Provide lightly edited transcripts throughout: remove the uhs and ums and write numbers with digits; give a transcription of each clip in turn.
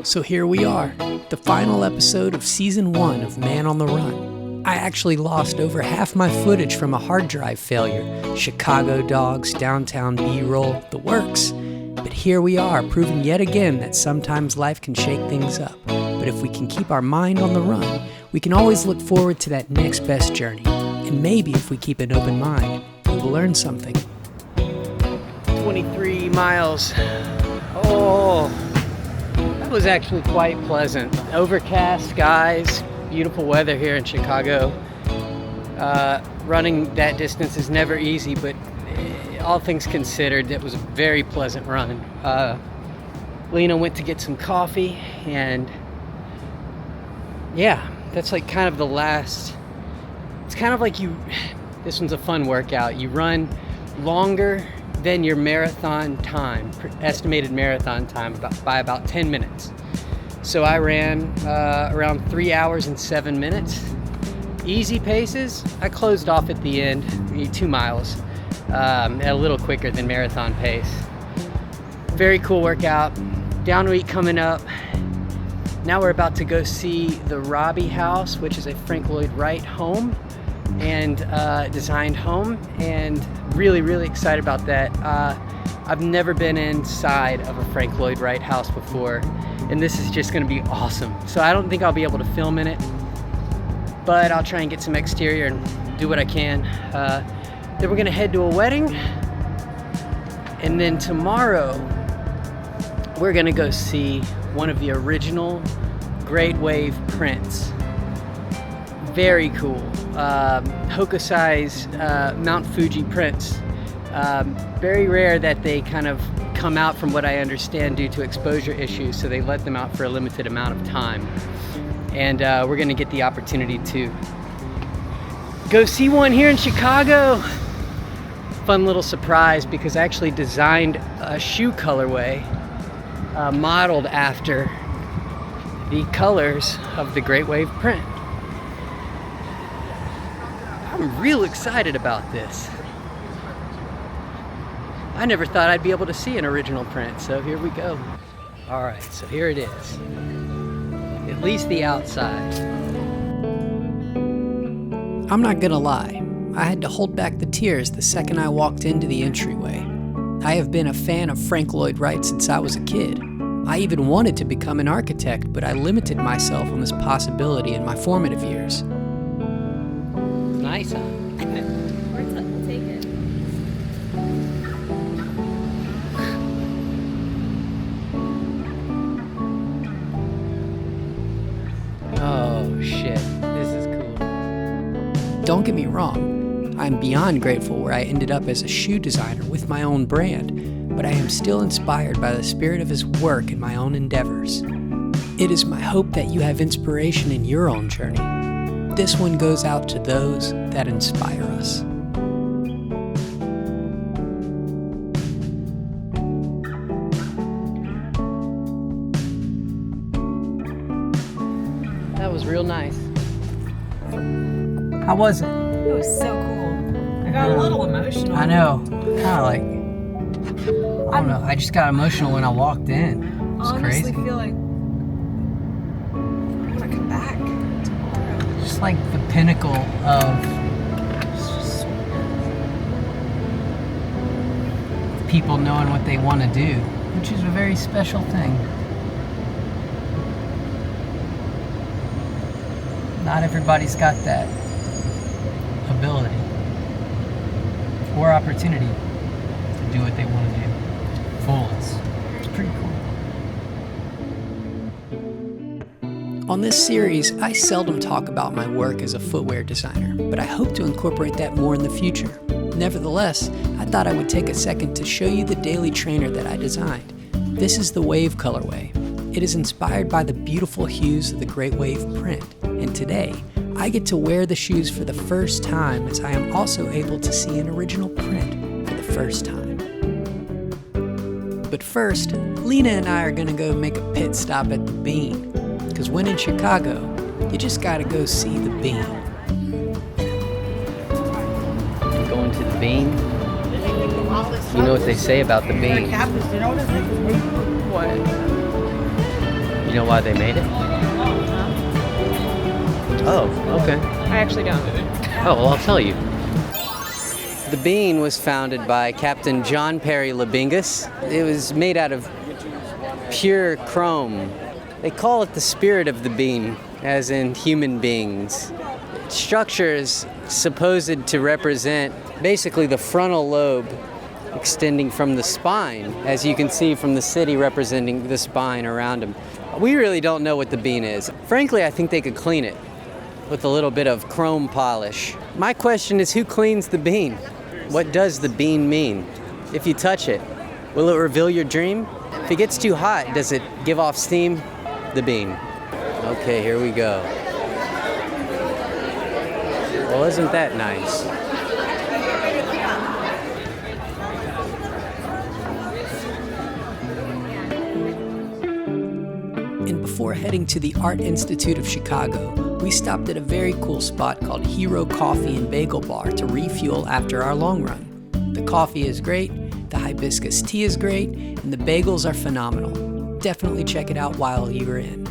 So here we are, the final episode of Season 1 of Man on the Run. I actually lost over half my footage from a hard drive failure. Chicago dogs, downtown B-roll, the works. But here we are, proving yet again that sometimes life can shake things up. But if we can keep our mind on the run, we can always look forward to that next best journey. And maybe if we keep an open mind, we will learn something. 23 miles. Oh, that was actually quite pleasant. Overcast skies, beautiful weather here in Chicago. Running that distance is never easy, but all things considered, it was a very pleasant run. Lena went to get some coffee, and yeah, that's like kind of the last. It's kind of like this one's a fun workout. You run longer than your marathon time, estimated marathon time, by about 10 minutes. So I ran around 3 hours and 7 minutes. Easy paces. I closed off at the end, 2 miles, at a little quicker than marathon pace. Very cool workout. Down week coming up. Now we're about to go see the Robie house, which is a Frank Lloyd Wright home and designed home, and really excited about that. I've never been inside of a Frank Lloyd Wright house before, and this is just going to be awesome. So I don't think I'll be able to film in it, but I'll try and get some exterior and do what I can. Then we're going to head to a wedding, and then tomorrow we're going to go see one of the original Great Wave prints. Very cool. Hokusai's Mount Fuji prints. Very rare that they kind of come out, from what I understand, due to exposure issues, so they let them out for a limited amount of time. And we're going to get the opportunity to go see one here in Chicago. Fun little surprise, because I actually designed a shoe colorway modeled after the colors of the Great Wave print. I'm real excited about this. I never thought I'd be able to see an original print, so here we go. All right, so here it is. At least the outside. I'm not gonna lie, I had to hold back the tears the second I walked into the entryway. I have been a fan of Frank Lloyd Wright since I was a kid. I even wanted to become an architect, but I limited myself on this possibility in my formative years. Nice, huh? We'll take it. Oh shit, this is cool. Don't get me wrong, I'm beyond grateful where I ended up as a shoe designer with my own brand, but I am still inspired by the spirit of his work in my own endeavors. It is my hope that you have inspiration in your own journey. This one goes out to those that inspire us. That was real nice. How was it? It was so cool. I got a little emotional. I know. Kind of like, I don't know. I just got emotional when I walked in. It was honestly crazy. Feel like I want to come back tomorrow. Just like the pinnacle of people knowing what they want to do, which is a very special thing. Not everybody's got that ability or opportunity to do what they want to do. Fullest. It's pretty cool. On this series, I seldom talk about my work as a footwear designer, but I hope to incorporate that more in the future. Nevertheless, I thought I would take a second to show you the daily trainer that I designed. This is the Wave colorway. It is inspired by the beautiful hues of the Great Wave print, and today, I get to wear the shoes for the first time, as I am also able to see an original print for the first time. But first, Lena and I are gonna go make a pit stop at the Bean, because when in Chicago, you just gotta go see the Bean. Going to the Bean? You know what they say about the Bean? What? You know why they made it? Oh, okay. I actually don't. Oh, well, I'll tell you. The bean was founded by Captain John Perry Labingus. It was made out of pure chrome. They call it the spirit of the bean, as in human beings. Its structure is supposed to represent basically the frontal lobe extending from the spine, as you can see from the city representing the spine around them. We really don't know what the bean is. Frankly, I think they could clean it with a little bit of chrome polish. My question is, who cleans the bean? What does the bean mean? If you touch it, will it reveal your dream? If it gets too hot, does it give off steam? The bean. Okay, here we go. Well, isn't that nice? And before heading to the Art Institute of Chicago, we stopped at a very cool spot called Hero Coffee and Bagel Bar to refuel after our long run. The coffee is great, the hibiscus tea is great, and the bagels are phenomenal. Definitely check it out while you're in.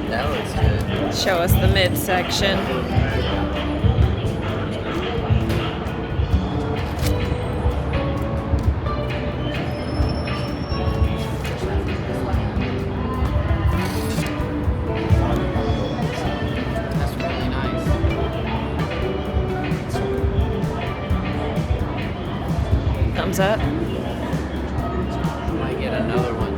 That looks good. Show us the midsection. Thumbs up. Might get another one.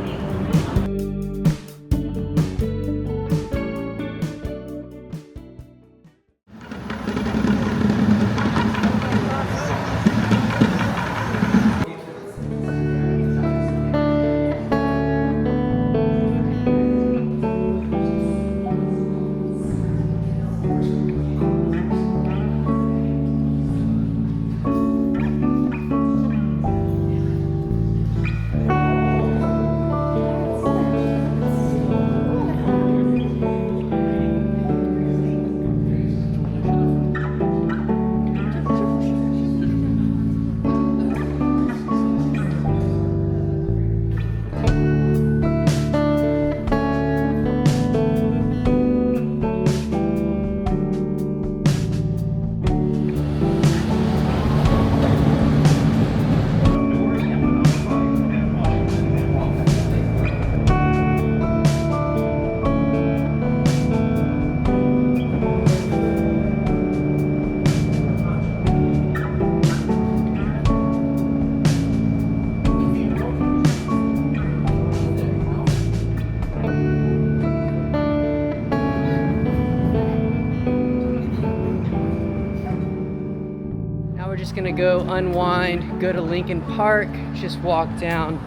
Gonna go unwind, go to Lincoln Park, just walk down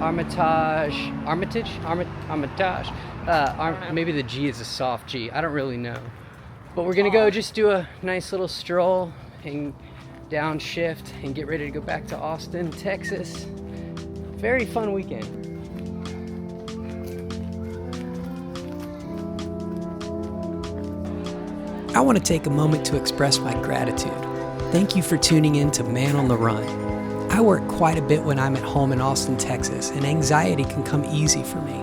Armitage. Maybe the G is a soft G, I don't really know. But we're gonna go just do a nice little stroll and downshift and get ready to go back to Austin, Texas. Very fun weekend. I want to take a moment to express my gratitude. Thank you for tuning in to Man on the Run. I work quite a bit when I'm at home in Austin, Texas, and anxiety can come easy for me.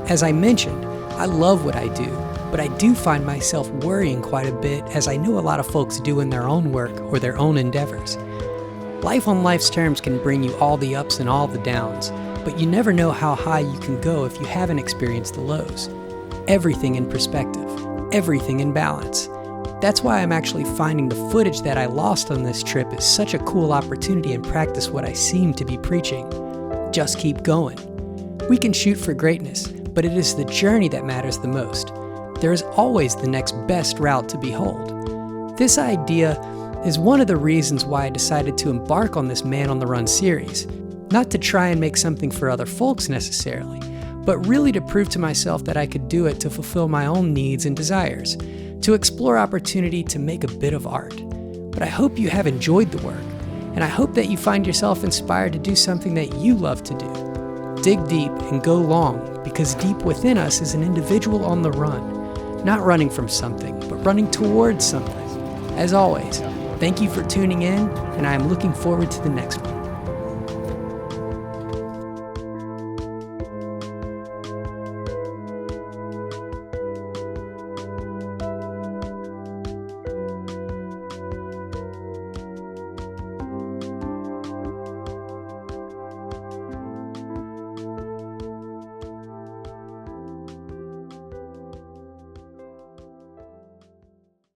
As I mentioned, I love what I do, but I do find myself worrying quite a bit, as I know a lot of folks do in their own work or their own endeavors. Life on life's terms can bring you all the ups and all the downs, but you never know how high you can go if you haven't experienced the lows. Everything in perspective, everything in balance. That's why I'm actually finding the footage that I lost on this trip is such a cool opportunity and practice what I seem to be preaching. Just keep going. We can shoot for greatness, but it is the journey that matters the most. There is always the next best route to behold. This idea is one of the reasons why I decided to embark on this Man on the Run series. Not to try and make something for other folks necessarily, but really to prove to myself that I could do it to fulfill my own needs and desires, to explore opportunity to make a bit of art. But I hope you have enjoyed the work, and I hope that you find yourself inspired to do something that you love to do. Dig deep and go long, because deep within us is an individual on the run, not running from something, but running towards something. As always, Thank you for tuning in, and I am looking forward to the next one.